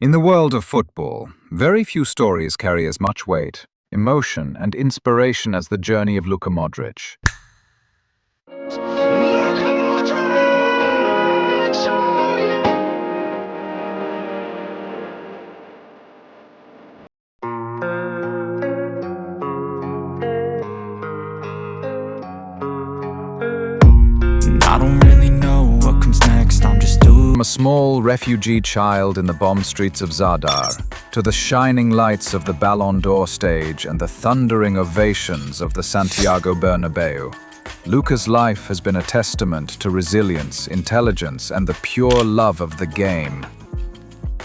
In the world of football, very few stories carry as much weight, emotion, and inspiration as the journey of Luka Modric. I don't really know what comes next, I'm just doing. From a small refugee child in the bombed streets of Zadar, to the shining lights of the Ballon d'Or stage and the thundering ovations of the Santiago Bernabeu, Luka's life has been a testament to resilience, intelligence, and the pure love of the game.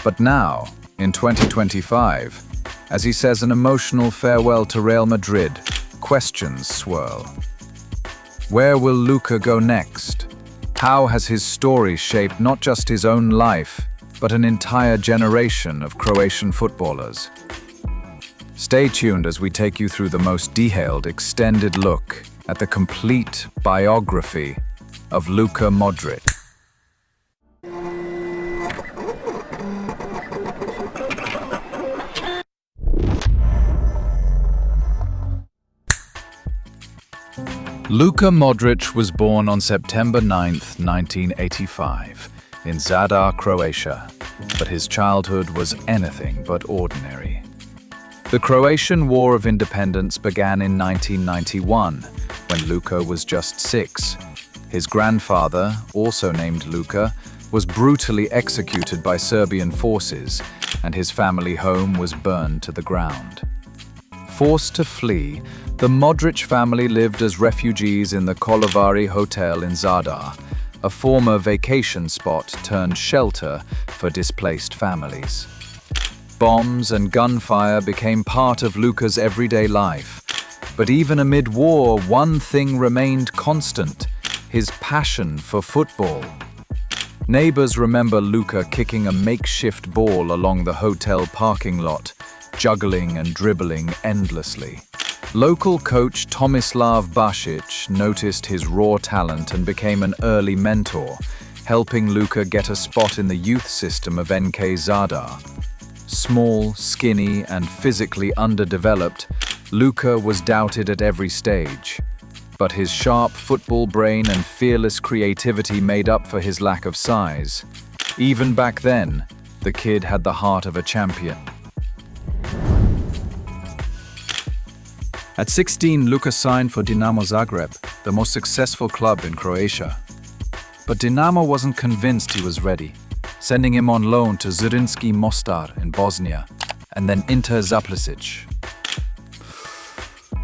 But now, in 2025, as he says an emotional farewell to Real Madrid, questions swirl. Where will Luka go next? How has his story shaped not just his own life, but an entire generation of Croatian footballers? Stay tuned as we take you through the most detailed, extended look at the complete biography of Luka Modric. Luka Modric was born on September 9, 1985, in Zadar, Croatia, but his childhood was anything but ordinary. The Croatian War of Independence began in 1991, when Luka was just 6. His grandfather, also named Luka, was brutally executed by Serbian forces, and his family home was burned to the ground. Forced to flee, the Modric family lived as refugees in the Kolovari Hotel in Zadar, a former vacation spot turned shelter for displaced families. Bombs and gunfire became part of Luka's everyday life, but even amid war, one thing remained constant: his passion for football. Neighbors remember Luka kicking a makeshift ball along the hotel parking lot, juggling and dribbling endlessly. Local coach Tomislav Basic noticed his raw talent and became an early mentor, helping Luka get a spot in the youth system of NK Zadar. Small, skinny, and physically underdeveloped, Luka was doubted at every stage. But his sharp football brain and fearless creativity made up for his lack of size. Even back then, the kid had the heart of a champion. At 16, Luka signed for Dinamo Zagreb, the most successful club in Croatia. But Dinamo wasn't convinced he was ready, sending him on loan to Zrinski Mostar in Bosnia, and then Inter Zaplesic.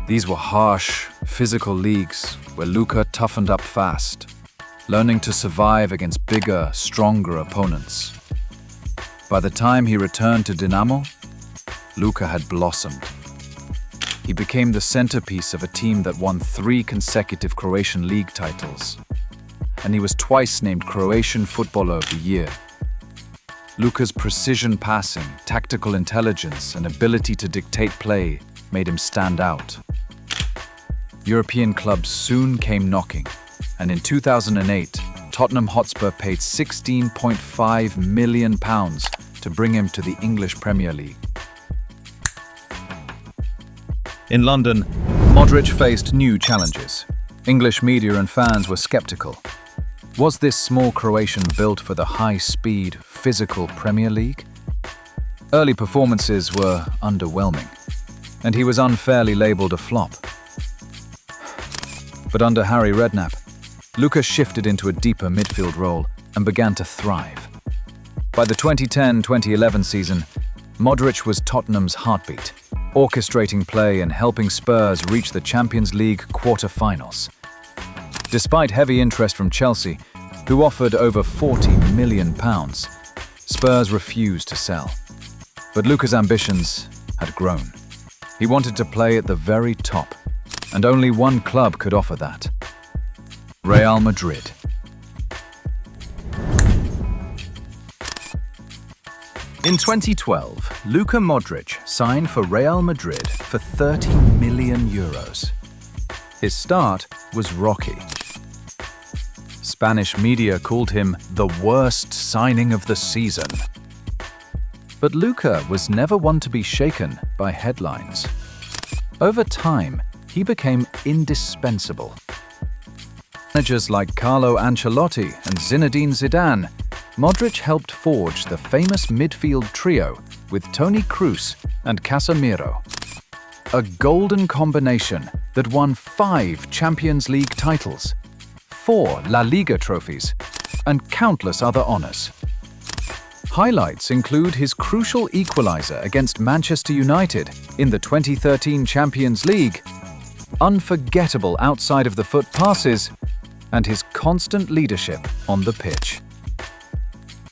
These were harsh, physical leagues where Luka toughened up fast, learning to survive against bigger, stronger opponents. By the time he returned to Dinamo, Luka had blossomed. He became the centerpiece of a team that won 3 consecutive Croatian League titles, and he was twice named Croatian Footballer of the Year. Luka's precision passing, tactical intelligence, and ability to dictate play made him stand out. European clubs soon came knocking, and in 2008, Tottenham Hotspur paid £16.5 million to bring him to the English Premier League. In London, Modric faced new challenges. English media and fans were skeptical. Was this small Croatian built for the high-speed, physical Premier League? Early performances were underwhelming, and he was unfairly labelled a flop. But under Harry Redknapp, Luka shifted into a deeper midfield role and began to thrive. By the 2010-2011 season, Modric was Tottenham's heartbeat, orchestrating play and helping Spurs reach the Champions League quarter-finals. Despite heavy interest from Chelsea, who offered over £40 million, Spurs refused to sell. But Luka's ambitions had grown. He wanted to play at the very top, and only one club could offer that: Real Madrid. In 2012, Luka Modric signed for Real Madrid for €30 million. His start was rocky. Spanish media called him the worst signing of the season. But Luka was never one to be shaken by headlines. Over time, he became indispensable. Managers like Carlo Ancelotti and Zinedine Zidane, Modric helped forge the famous midfield trio with Toni Kroos and Casemiro. A golden combination that won 5 Champions League titles, 4 La Liga trophies, and countless other honors. Highlights include his crucial equalizer against Manchester United in the 2013 Champions League, unforgettable outside-of-the-foot passes, and his constant leadership on the pitch.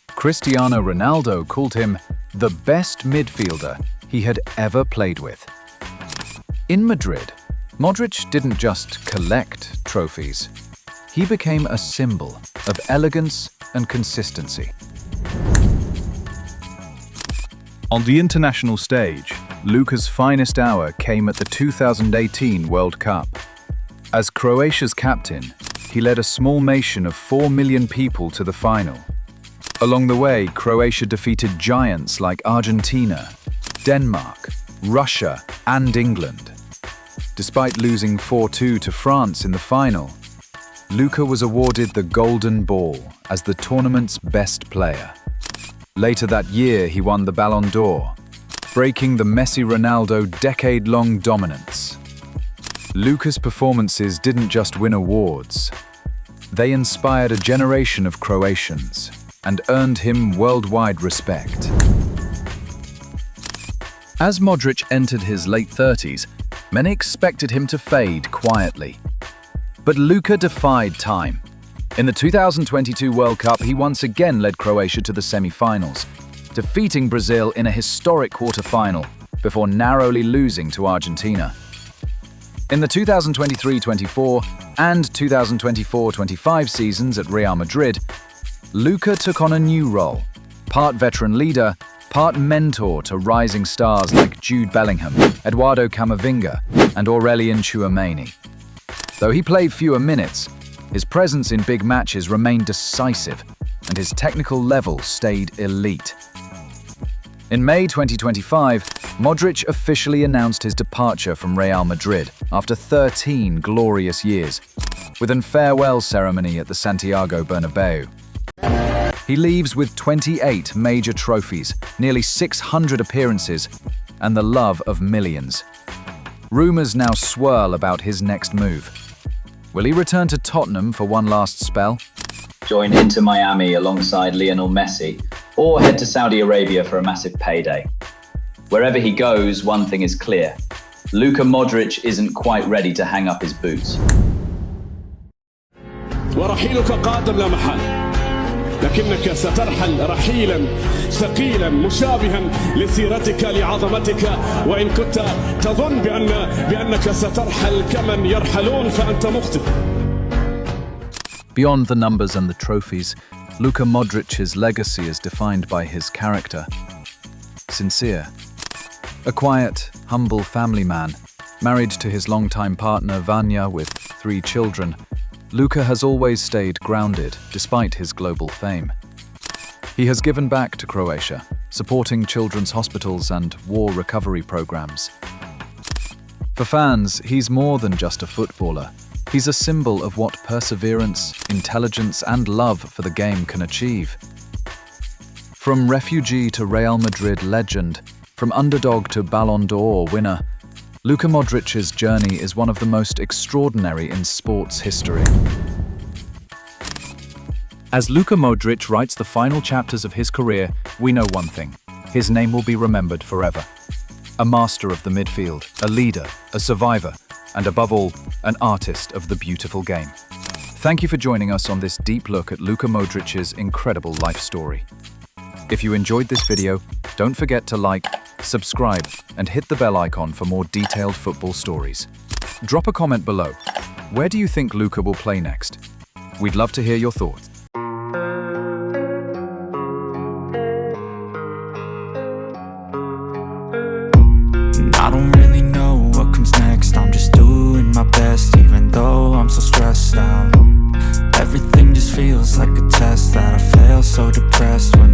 Cristiano Ronaldo called him the best midfielder he had ever played with. In Madrid, Modric didn't just collect trophies. He became a symbol of elegance and consistency. On the international stage, Luka's finest hour came at the 2018 World Cup. As Croatia's captain, he led a small nation of 4 million people to the final. Along the way, Croatia defeated giants like Argentina, Denmark, Russia, and England. Despite losing 4-2 to France in the final, Luka was awarded the Golden Ball as the tournament's best player. Later that year, he won the Ballon d'Or, breaking the Messi-Ronaldo decade-long dominance. Luka's performances didn't just win awards. They inspired a generation of Croatians and earned him worldwide respect. As Modric entered his late 30s, many expected him to fade quietly. But Luka defied time. In the 2022 World Cup, he once again led Croatia to the semi-finals, defeating Brazil in a historic quarter-final before narrowly losing to Argentina. In the 2023-24 and 2024-25 seasons at Real Madrid, Luka took on a new role, part veteran leader, part mentor to rising stars like Jude Bellingham, Eduardo Camavinga, and Aurelien Tchouameni. Though he played fewer minutes, his presence in big matches remained decisive, and his technical level stayed elite. In May 2025, Modric officially announced his departure from Real Madrid after 13 glorious years, with a farewell ceremony at the Santiago Bernabeu. He leaves with 28 major trophies, nearly 600 appearances, and the love of millions. Rumors now swirl about his next move. Will he return to Tottenham for one last spell? Join Inter Miami alongside Lionel Messi, or head to Saudi Arabia for a massive payday. Wherever he goes, one thing is clear. Luka Modric isn't quite ready to hang up his boots. ورحيلك قادم لا محال لكنك سترحل رحيلا ثقيلا مشابها لسيرتك لعظمتك وإن كنت تظن بأنك سترحل كمن يرحلون فأنت مخطئ. Beyond the numbers and the trophies, Luka Modric's legacy is defined by his character. Sincere. A quiet, humble family man, married to his longtime partner Vanya with 3 children, Luka has always stayed grounded despite his global fame. He has given back to Croatia, supporting children's hospitals and war recovery programs. For fans, he's more than just a footballer. He's a symbol of what perseverance, intelligence, and love for the game can achieve. From refugee to Real Madrid legend, from underdog to Ballon d'Or winner, Luka Modric's journey is one of the most extraordinary in sports history. As Luka Modric writes the final chapters of his career, we know one thing: his name will be remembered forever. A master of the midfield, a leader, a survivor, and above all, an artist of the beautiful game. Thank you for joining us on this deep look at Luka Modric's incredible life story. If you enjoyed this video, don't forget to like, subscribe, and hit the bell icon for more detailed football stories. Drop a comment below. Where do you think Luka will play next? We'd love to hear your thoughts. I don't really know what comes next. I'm just doing my best, even though I'm so stressed out. Everything just feels like a test that I fail, so depressed when